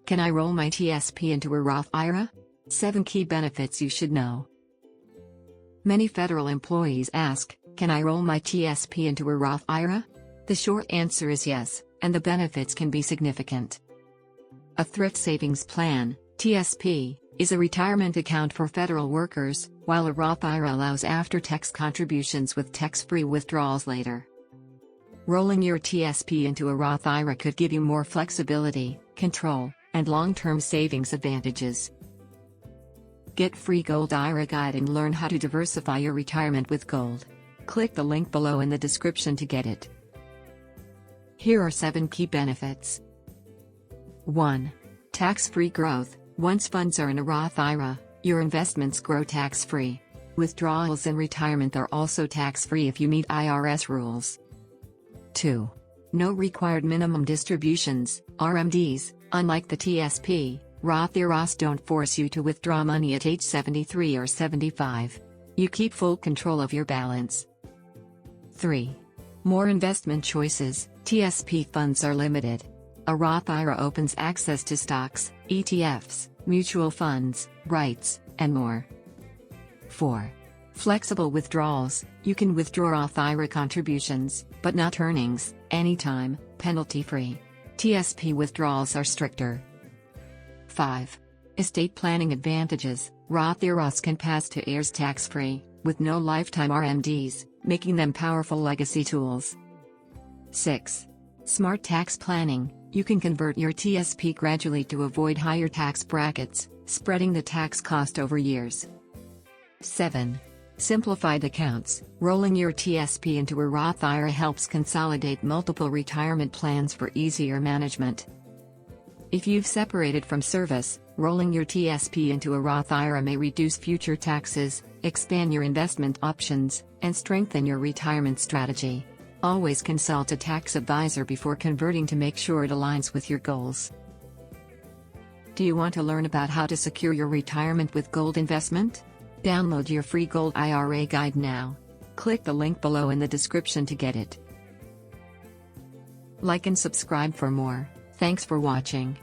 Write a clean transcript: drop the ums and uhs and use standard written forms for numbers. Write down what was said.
Can I roll my TSP into a Roth IRA? 7 key benefits you should know. Many federal employees ask, can I roll my TSP into a Roth IRA? The short answer is yes, and the benefits can be significant. A Thrift Savings Plan, TSP, is a retirement account for federal workers, while a Roth IRA allows after-tax contributions with tax-free withdrawals later. Rolling your TSP into a Roth IRA could give you more flexibility, control, and long-term savings advantages. Get free Gold IRA guide and learn how to diversify your retirement with gold. Click the link below in the description to get it. Here are 7 key benefits. 1. Tax-free growth. Once funds are in a Roth IRA, your investments grow tax-free. Withdrawals in retirement are also tax-free if you meet IRS rules. 2. No required minimum distributions, RMDs. Unlike the TSP, Roth IRAs don't force you to withdraw money at age 73 or 75. You keep full control of your balance. 3. More investment choices. TSP funds are limited. A Roth IRA opens access to stocks, ETFs, mutual funds, REITs, and more. 4. Flexible withdrawals. You can withdraw Roth IRA contributions, but not earnings, anytime, penalty-free. TSP withdrawals are stricter. 5. Estate planning advantages. Roth IRAs can pass to heirs tax-free, with no lifetime RMDs, making them powerful legacy tools. 6. Smart tax planning. You can convert your TSP gradually to avoid higher tax brackets, spreading the tax cost over years. 7. Simplified accounts. Rolling your TSP into a Roth IRA helps consolidate multiple retirement plans for easier management. If you've separated from service, rolling your TSP into a Roth IRA may reduce future taxes, expand your investment options, and strengthen your retirement strategy. Always consult a tax advisor before converting to make sure it aligns with your goals. Do you want to learn about how to secure your retirement with gold investment? Download your free Gold IRA guide now. Click the link below in the description to get it. Like and subscribe for more. Thanks for watching.